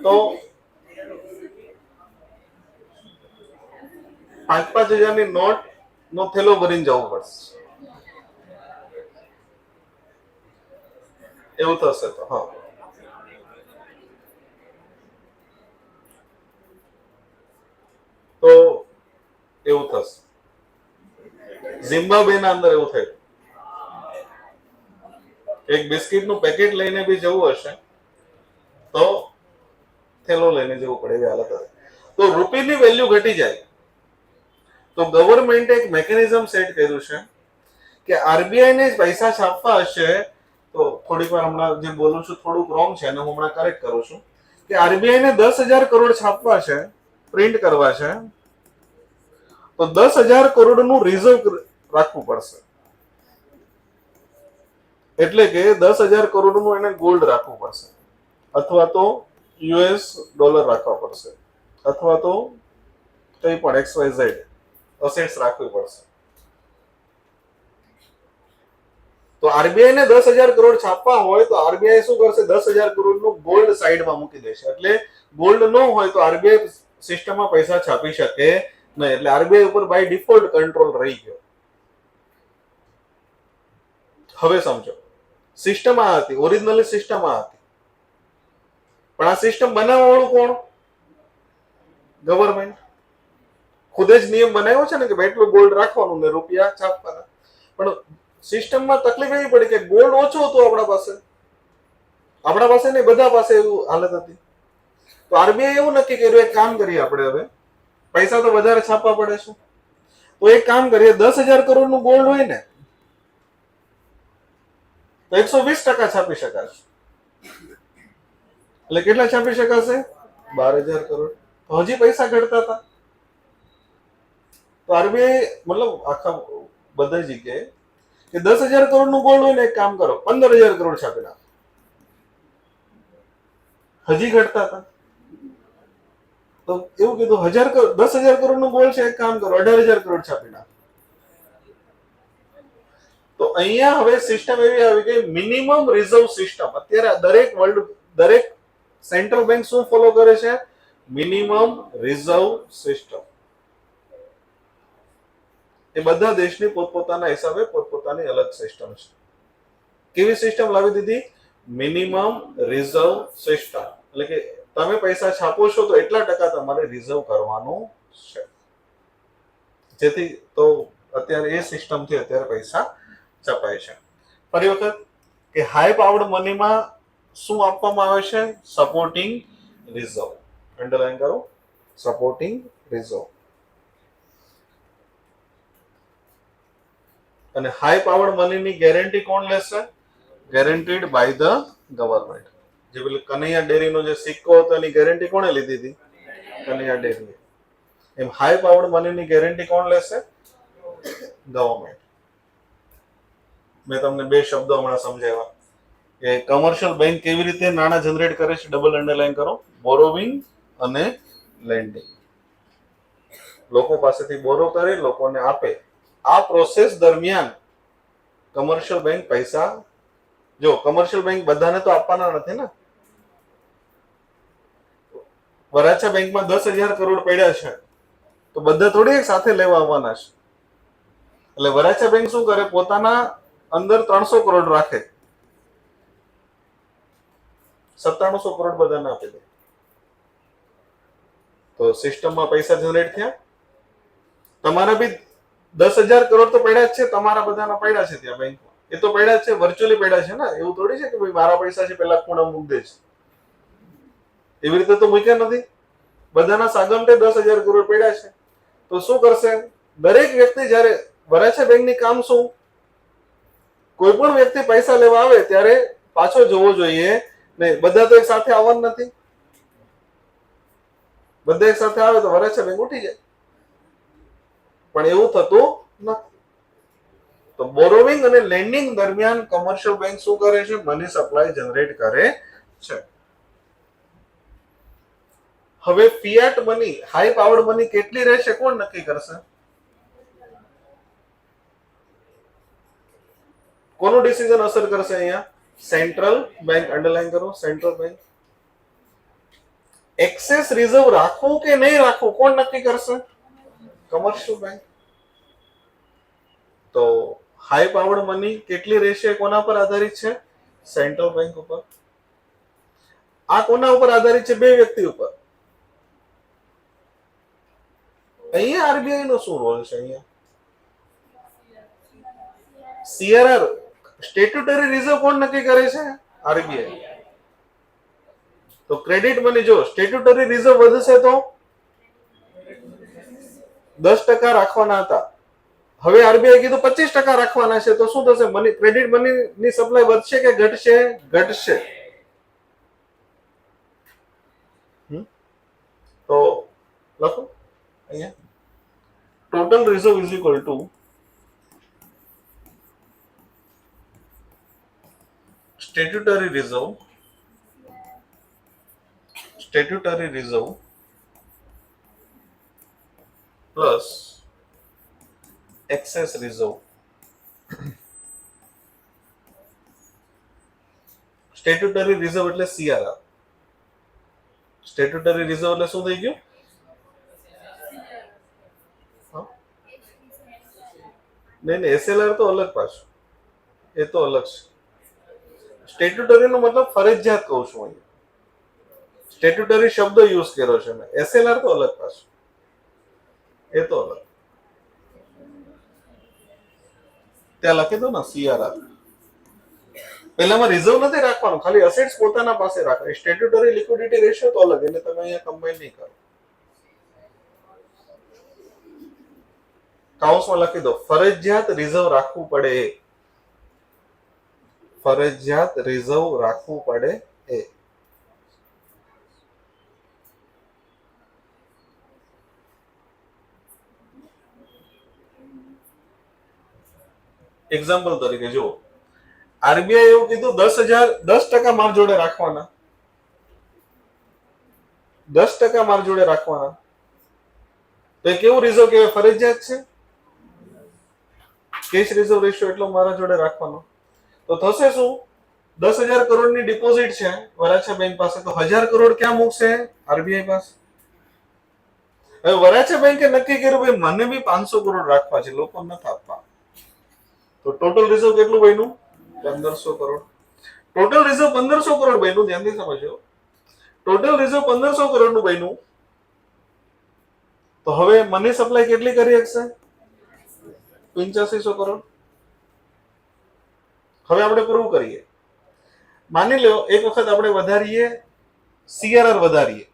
તો 5,000-5,000ની નોટ નો થેલો ભરીને જવું પડશે. એવું થશે તો હા. તો એવું થશે. ઝિમ્બાબ્વેના અંદર એવું થયું. એક બિસ્કિટનું પેકેટ લઈને બી જવું હશે તો થેલો લઈને જવું પડે, એવી હાલત હતી. તો રૂપિયાની વેલ્યુ ઘટી જાય. તો ગવર્મેન્ટે એક મેકેનિઝમ સેટ કર્યું છે કે આરબીઆઈ ને પૈસા છાપવા હશે તો થોડીક વાર હમણાં જે બોલું છું થોડુંક રોંગ છે અને હું હમણાં કરેક્ટ કરું છું કે આરબીઆઈ ને 10,000 કરોડ છાપવા છે, પ્રિન્ટ કરવા છે, તો 10,000 કરોડનું રિઝર્વ રાખવું પડશે. એટલે કે 10,000 કરોડનું એને ગોલ્ડ રાખવું પડશે, અથવા તો યુએસ ડોલર રાખવા પડશે, અથવા તો કંઈ પણ XYZ અસેટ્સ રાખવી પડશે. તો આરબીઆઈ ને 10,000 કરોડ છાપવા હોય તો આરબીઆઈ શું કરશે? 10,000 કરોડનું ગોલ્ડ સાઈડમાં મૂકી દેશે. એટલે ગોલ્ડ ન હોય તો આરબીઆઈ સિસ્ટમમાં પૈસા છાપી શકે નહીં. એટલે આરબીઆઈ ઉપર બાય ડિફોલ્ટ કંટ્રોલ રહી ગયો. હવે સમજો, સિસ્ટમ આ હતી, ઓરિજિનલી સિસ્ટમ આ હતી, પણ આ સિસ્ટમ બનાવવા વાળું કોણ? ગવર્મેન્ટ. ખુદે જ નિયમ બનાવ્યો છે ને કે ભાઈ એટલું ગોલ્ડ રાખવાનું ને રૂપિયા છાપવાના. પણ સિસ્ટમમાં તકલીફ એવી પડી કે ગોલ્ડ ઓછો હતો આપણા પાસે નહીં, બધા પાસે એવું હાલત હતી. તો આરબીઆઈ એવું નક્કી કર્યું, એક કામ કરીએ આપણે, હવે પૈસા તો વધારે છાપવા પડે છે, તો એક કામ કરીએ, 10,000 કરોડનું ગોલ્ડ હોય ને તો 120% છાપી શકાશે. એટલે કેટલા છાપી શકાશે? 12,000 કરોડ. તો હજી પૈસા ઘટતા હતા. તો આરબીઆઈ મતલબ આખા બધા જગ્યાએ કે 10,000 કરોડનું ગોલ્ડ હોય ને એક કામ કરો, 15,000 કરોડ છાપી નાખો. હજી ઘટતા હતા. તો એવું કીધું 10,000 કરોડનું ગોલ્ડ છે, એક કામ કરો, 18,000 કરોડ છાપી નાખો. તો અહીંયા હવે સિસ્ટમ એવી આવી ગઈ, મિનિમમ રિઝર્વ સિસ્ટમ. અત્યારે દરેક સેન્ટ્રલ બેંક શું ફોલો કરે છે? Minimum reserve system. એ બધા દેશની પોતપોતાના હિસાબે પોતપોતાની અલગ સિસ્ટમ છે. કેવી સિસ્ટમ લાવી દીધી? Minimum reserve system. એટલે કે તમે પૈસા છાપો છો તો એટલા ટકા તમારે રિઝર્વ કરવાનું છે. જેથી તો અત્યારે એ સિસ્ટમથી અત્યારે પૈસા છપાય છે. ફરી વખત કે હાઈ પાવર્ડ મનીમાં શું આપવામાં આવે છે? Supporting reserve. અંડરલાઈન કરો, સપોર્ટિંગ રિઝર્વ. અને હાઈ પાવર્ડ મનીની ગેરંટી કોણ લેશે? Guaranteed by the government. જે પેલી કનૈયા ડેરીનો જે સિક્કો હતો એની ગેરંટી કોણે લીધી હતી? કનૈયા ડેરી. એમ હાઈ પાવર્ડ મનીની ગેરંટી કોણ લેશે? ગવર્મેન્ટ. મેં તમને બે શબ્દો હમણાં સમજાવ્યા કે કમર્શિયલ બેંક કેવી રીતે નાણાં જનરેટ કરે છે. ડબલ અંડરલાઈન કરો, બોરોવિંગ અને લેન્ડિંગ. લોકો પાસેથી બોરો કરી લોકોને આપે. આ પ્રોસેસ દરમિયાન કમર્શિયલ બેંક પૈસા, જો કમર્શિયલ બેંક બધાને તો આપવાના નથી ને. વરાછા બેંકમાં 10,000 કરોડ પડ્યા છે તો બધા થોડી એક સાથે લેવા આવવાના છે. એટલે વરાછા બેંક શું કરે? પોતાના અંદર 300 કરોડ રાખે, 9700 કરોડ બધાને આપી દે. તો સિસ્ટમમાં પૈસા જનરેટ થયા. તમારા બી 10,000 કરોડ તો પડ્યા જ છે, તમારા બધાના પડ્યા છે ત્યાં બેંકમાં. એ તો પડ્યા જ છે, વર્ચ્યુઅલી પડ્યા છે ને. એવું થોડી છે કે ભાઈ મારા પૈસા છે પેલા ખૂણા મૂક દે છે. એવી રીતે તો મૂક્યા નથી. બધાના સાગમટે 10,000 કરોડ પડ્યા છે. તો શું કરશે? દરેક વ્યક્તિ જયારે વરાછા બેંકની કામ શું? કોઈ પણ વ્યક્તિ પૈસા લેવા આવે ત્યારે પાછો જોવો જોઈએ ને. બધા તો એક સાથે આવવાનું નથી. બધા એક સાથે આવે તો વરાછા બેંક ઉઠી જાય, પણ એવું થતું નથી. તો બોરોવિંગ અને લેન્ડિંગ દરમિયાન કોમર્શિયલ બેંક શું કરે છે? મની સપ્લાય જનરેટ કરે છે. હવે Fiat money, high powered money કેટલી રહેશે કોણ નક્કી કરશે? કોનું ડિસિઝન અસર કરશે અહીંયા? Central bank. અંડરલાઈન કરો, સેન્ટ્રલ બેંક. એક્સેસ રિઝર્વ રાખવું કે નહીં રાખવું કોણ નક્કી કરશે? Commercial bank. તો હાઈ પાવર્ડ મની કેટલી રહેશે કોના પર આધારિત છે? સેન્ટ્રલ બેંક ઉપર. આ કોના ઉપર આધારિત છે? બે વ્યક્તિ ઉપર. અહીંયા આરબીઆઈ નો શું રોલ છે? અહીંયા સીઆરઆર સ્ટેટ્યુટરી રિઝર્વ કોણ નક્કી કરે છે? આરબીઆઈ. તો ક્રેડિટ મની, જો સ્ટેટ્યુટરી રિઝર્વ વધશે તો 10% રાખવાના હતા, હવે આરબીઆઈ કીધું 25% રાખવાના છે. તો શું થશે? મની, ક્રેડિટ મની ની સપ્લાય વધશે કે ઘટશે? ઘટશે. તો લખો અહીંયા total reserve is equal to statutory reserve plus excess reserve. Statutory reserve એટલે સીઆરઆર. સ્ટેટ્યુટરી રિઝર્વ એટલે શું થઈ ગયું? નહીં, એસએલઆર તો અલગ પાછું, એ તો અલગ છે. સ્ટેટ્યુટરી નો મતલબ ફરજિયાત કહું છું અહીંયા. સ્ટેટ્યુટરી શબ્દ યુઝ કર્યો છે મેં. એસએલઆર તો અલગ પાછું, એ તો અલગ. ત્યાં લખી દો ને સીઆરઆર. પેલામાં રિઝર્વ નથી રાખવાનું, ખાલી અસેટ્સ પોતાના પાસે રાખે. સ્ટેટ્યુટરી લિક્વિડિટી રેશિયો તો અલગ, એને તમે અહીંયા કમ્બાઈન નહીં કરો. કાઉન્સમાં લખી દો ફરજિયાત રિઝર્વ રાખવું પડે. ફરજિયાત રિઝર્વ રાખવું પડે એ. એક્ઝામ્પલ તરીકે જો આરબીઆઈ એવું કીધું 10% માર જોડે રાખવાના, 10% માર જોડે રાખવાના. તો એ કેવું રિઝર્વ કહેવાય? ફરજિયાત છે. કેશ રિઝર્વ રેશિયો એટલો મારા જોડે રાખવાનો. તો થશે શું? 10,000 કરોડની ડિપોઝિટ છે વરાછા બેંક પાસે, તો 1,000 કરોડ ક્યાં મૂકશે? આરબીઆઈ પાસે. હવે વરાછા બેંકે નક્કી કર્યું ભાઈ મને બી 500 કરોડ રાખવા છે, લોકો નથી આપવા. તો ટોટલ રિઝર્વ કેટલું બન્યું? 1,500 કરોડ. ટોટલ રિઝર્વ 1,500 કરોડ બન્યું. ધ્યાનથી સમજો. ટોટલ રિઝર્વ 1,500 કરોડ નું બન્યું. તો હવે મની સપ્લાય કેટલી કરી શકશે? 8500 કરોડ. હવે આપણે પ્રૂવ કરીએ. માની લો એક વખત આપણે વધારીએ, સીઆરઆર વધારીએ,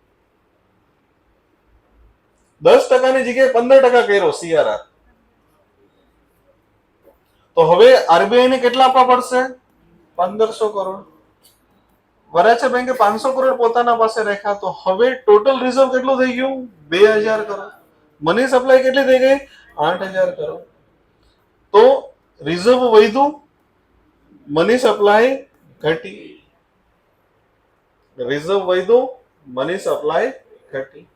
10% ની જગ્યાએ 15% કર્યો સીઆરઆર. તો તો હવે આરબીઆઈ ને કેટલા આપવા પડશે? 1500 કરોડ. વરાછા બેંકે 500 કરોડ પોતાના પાસે રાખ્યા, તો હવે ટોટલ રિઝર્વ કેટલું થઈ ગયું? 2000 કરોડ. મની સપ્લાય કેટલી થઈ ગઈ? 8000 કરોડ. તો રિઝર્વ વધ્યું, મની સપ્લાય ઘટી. રિઝર્વ વધ્યું, મની સપ્લાય ઘટી.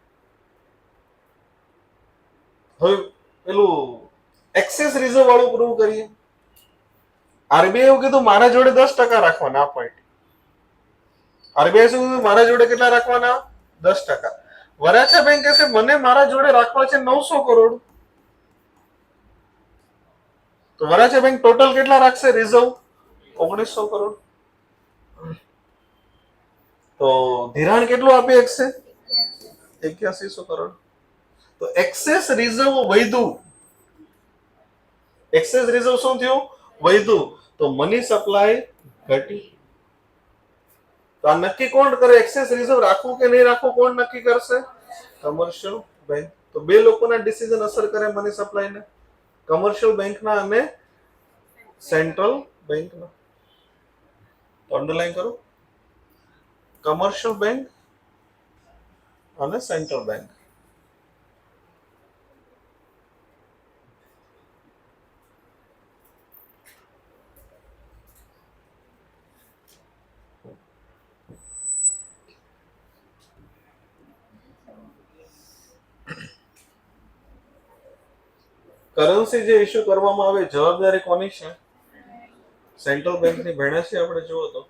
હવે પેલું એક્સેસ રિઝર્વ વાળું પ્રૂવ કરીએ. આરબીઆઈ એવું કીધું મારા જોડે 10% રાખવાના. આ પોઈન્ટ આરબીઆઈ શું કીધું? મારા જોડે કેટલા રાખવાના? 10%. વરાછા બેંક કહેશે મને મારા જોડે રાખવા છે 900 કરોડ. તો વરાછા બેંક ટોટલ કેટલા રાખશે રિઝર્વ? 1900 કરોડ. તો ધિરાણ કેટલું આપી શકશે? 8100 કરોડ. તો એક્સેસ રિઝર્વ વધ્યું. એક્સેસ રિઝર્વ શું થયું? વધ્યું. તો મની સપ્લાય ઘટી. તો આ નક્કી કોણ કરે? એક્સેસ રિઝર્વ રાખવું કે નહીં રાખવું કોણ નક્કી કરશે? Commercial bank. તો બે લોકોના ડિસિઝન અસર કરે મની સપ્લાયને, કમર્શિયલ બેંકના અને સેન્ટ્રલ બેંકના. તો અંડરલાઈન કરો, કમર્શિયલ બેંક અને સેન્ટ્રલ બેંક. કરન્સી જે ઇશ્યુ કરવામાં આવે જવાબદારી કોની છે? સેન્ટ્રલ બેંકની. ભણ્યા છે આપણે જુઓ તો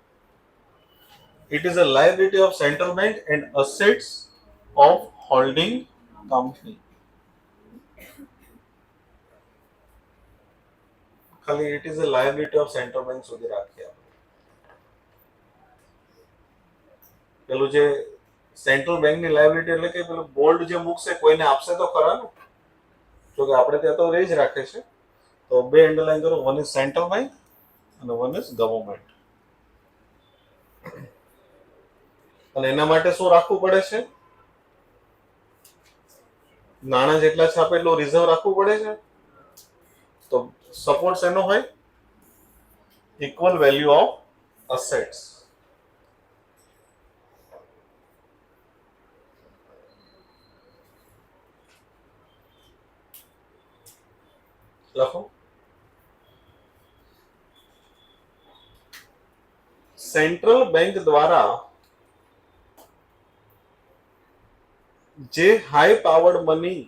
it is a liability of central bank and assets of holding company. ખાલી it is a liability of central bank સુધી રાખીએ. પેલું જે સેન્ટ્રલ બેંકની લાયબિલિટી એટલે કે પેલું બોલ્ડ જે મૂકશે કોઈને આપશે તો ખરા ને, જો કે આપણે ત્યાં તો રહી જ રાખે છે. તો બે અંડરલાઈન કરો, વન ઇઝ સેન્ટ્રલ બેંક અને વન ઇઝ ગવર્મેન્ટ. અને એના માટે શું રાખવું પડે છે? નાણાં જેટલા છાપે એટલું રિઝર્વ રાખવું પડે છે. તો સપોર્ટ એનો હોય ઇક્વલ વેલ્યુ ઓફ અસેટ્સ. લખો, સેન્ટ્રલ બેંક દ્વારા જે હાઈ પાવર્ડ મની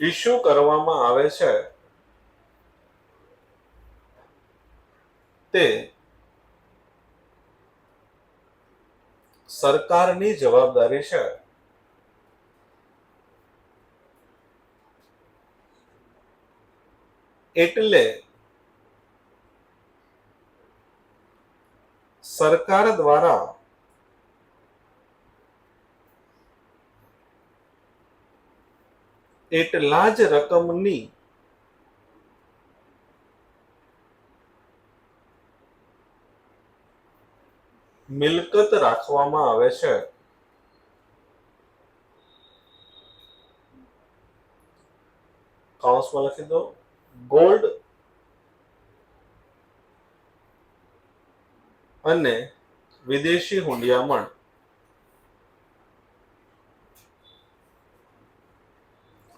ઇશ્યુ કરવામાં આવે છે તે સરકારની જવાબદારી છે. એટલે સરકાર દ્વારા એટલા જ રકમની મિલકત રાખવામાં આવે છે. કાઉન્સમાં લખી દો, ગોલ્ડ અને વિદેશી હુંડિયામણ.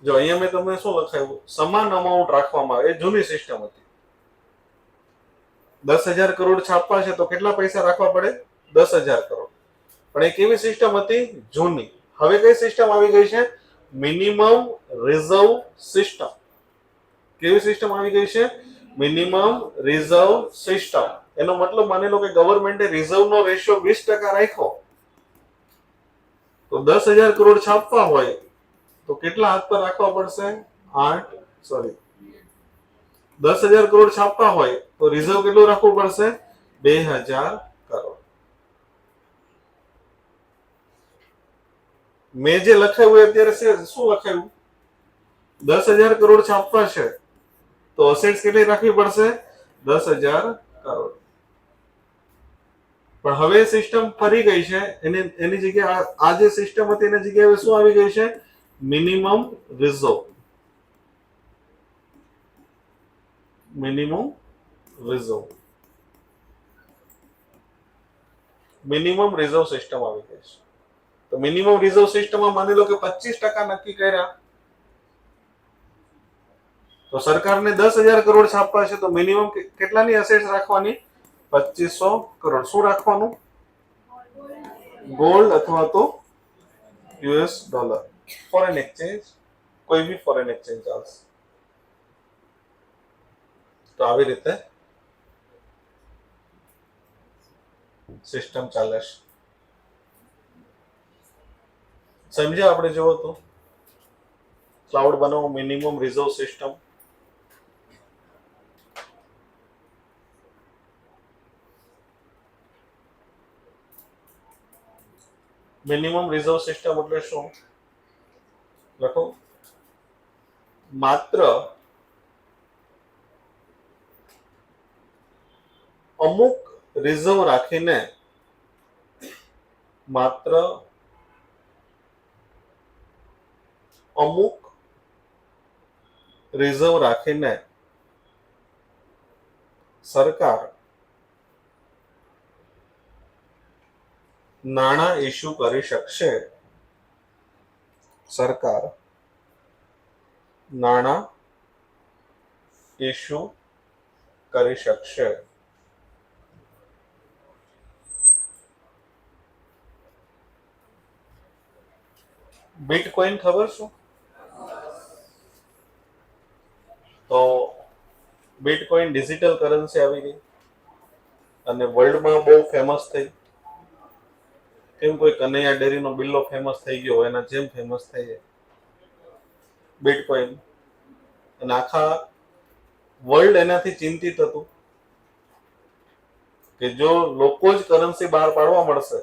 જો અહીંયા મેં તમને શું લખાયું? સમાન અમાઉન્ટ રાખવામાં આવે. એ જૂની સિસ્ટમ હતી. 10,000 કરોડ છાપવા છે તો કેટલા પૈસા રાખવા પડે? 10,000 કરોડ. પણ એ કેવી સિસ્ટમ હતી? જૂની. હવે કઈ સિસ્ટમ આવી ગઈ છે? Minimum reserve system. કેવી સિસ્ટમ આવી ગઈ છે? Minimum reserve system. એનો મતલબ માની લો કે ગવર્મેન્ટે રિઝર્વ નો રેશિયો 20% રાખ્યો, તો 10,000 કરોડ છાપવા હોય તો કેટલા હાથ પર રાખવા પડશે? 10,000 કરોડ છાપવા હોય તો રિઝર્વ કેટલું રાખવું પડશે? 2,000 કરોડ. મેં જે લખાયું અત્યારે શું લખાયું? 10,000 કરોડ છાપવા છે તો અસેટ્સ કેટલી રાખવી પડશે? 10,000 કરોડ. પણ હવે સિસ્ટમ ફરી ગઈ છે. એની જગ્યાએ આ જે સિસ્ટમ હતી એની જગ્યાએ શું આવી ગઈ છે? Minimum reserve. Minimum reserve. Minimum reserve system આવી ગઈ છે. તો મિનિમમ રિઝર્વ સિસ્ટમમાં માની લો કે 25% નક્કી કર્યા, તો સરકારને 10,000 કરોડ છાપવા છે, તો મિનિમમ કેટલાની એસેટ્સ રાખવાની? 2500 કરોડ. શું રાખવાનું? ગોલ્ડ અથવા તો યુએસ ડોલર. ફોરેન એક્સચેન્જ, કોઈ બી ફોરેન એક્સચેન્જ ચાલશે. તો આવી રીતે સિસ્ટમ ચાલે છે. સમજ્યા આપણે? જોવો તો ક્લાઉડ બનાવો, minimum reserve system. Minimum reserve system એટલે શું? લખો, માત્ર અમુક રિઝર્વ રાખીને, માત્ર અમુક રિઝર્વ રાખીને સરકાર નાણાં ઇસ્યુ કરી શકશે. સરકાર નાણાં ઇસ્યુ કરી શકશે. બિટકોઇન ખબર શું? તો બિટકોઇન ડિજિટલ કરન્સી આવી ગઈ અને વર્લ્ડમાં બહુ ફેમસ થઈ. કેમ? કોઈ કનૈયા ડેરીનો બિલ્લો ફેમસ થઈ ગયો, એના જેમ ફેમસ થઈ જાય બિટકોઇન. અને આખા વર્લ્ડ એનાથી ચિંતિત હતું કે જો લોકો જ કરન્સી બહાર પાડવા મળશે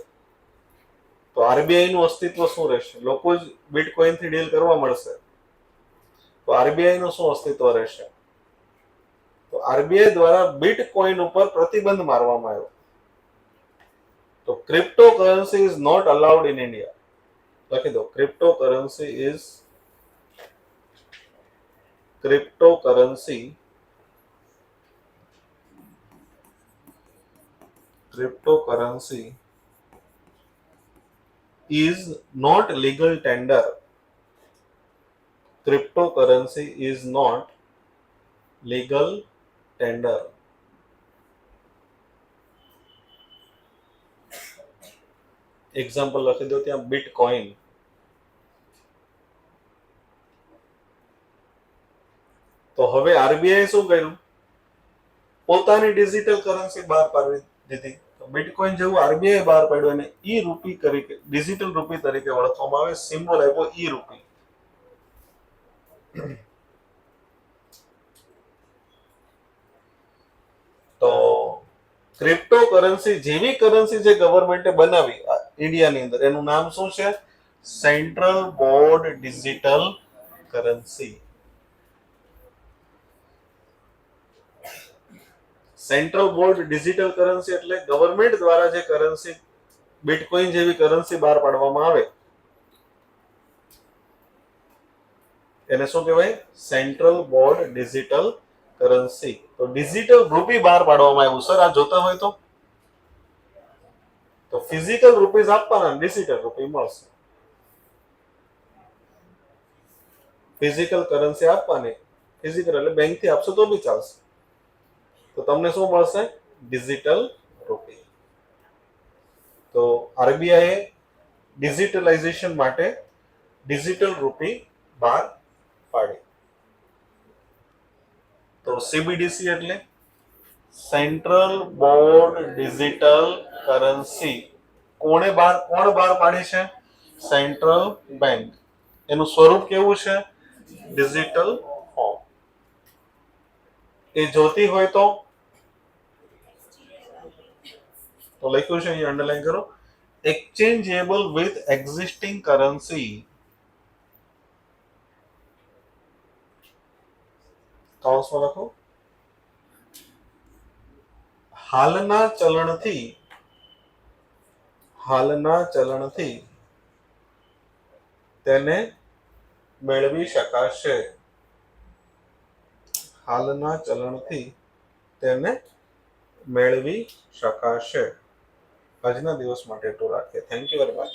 તો આરબીઆઈ નું અસ્તિત્વ શું રહેશે? લોકો જ બિટકોઇન થી ડીલ કરવા મળશે તો આરબીઆઈ નું શું અસ્તિત્વ રહેશે? તો આરબીઆઈ દ્વારા બિટકોઇન ઉપર પ્રતિબંધ મારવામાં આવ્યો. તો crypto currency is not allowed in India. લખી દો, cryptocurrency is cryptocurrency is not legal tender. Cryptocurrency is not legal tender. Example લખી દો ત્યાં, બિટકોઇન. તો હવે આરબીઆઈ શું કર્યું? પોતાની ડિજિટલ કરન્સી બહાર પાડવી દીધી. બિટકોઇન જેવું આરબીઆઈ બહાર પાડ્યું અને ઈ રૂપી તરીકે, ડિજિટલ રૂપી તરીકે ઓળખવામાં આવે. સિમ્બોલ આપ્યો ઈ રૂપી. તો ક્રિપ્ટોકરન્સી જેવી કરન્સી જે ગવર્મેન્ટે બનાવી ઇન્ડિયાની અંદર, એનું નામ શું છે? Central board digital currency. Central board digital currency એટલે ગવર્મેન્ટ દ્વારા જે કરન્સી, બિટકોઇન જેવી કરન્સી બહાર પાડવામાં આવે એને શું કહેવાય? Central board digital currency. તો ડિજિટલ રૂપી બહાર પાડવામાં આવ્યું. સર આ જોતા હોય તો ફિઝિકલ રૂપીઝ આપવાના, ડિજિટલ રૂપી મળશે. ફિઝિકલ કરન્સી આપવાની, ફિઝિકલ એટલે બેંક થી આપશો તો બી ચાલશે. તો તમને શું મળશે? ડિજિટલ રૂપી. તો આરબીઆઈ ડિજિટલાઇઝેશન માટે ડિજિટલ રૂપી બહાર પાડી. તો સીબીડીસી એટલે સેન્ટ્રલ બોર્ડ ડિજિટલ કરન્સી. કોણ બહાર પાડી છે? Central bank. એનું સ્વરૂપ કેવું છે? Digital form. એ જોતી હોય તો લખ્યું છે અહીં, અંડરલાઈન કરો, exchangeable with existing currency. કૌંસમાં લખો, હાલના ચલણથી તેને મેળવી શકાશે. હાલના ચલણથી તેને મેળવી શકાશે. આજના દિવસ માટે એટલું રાખીએ. Thank you very much.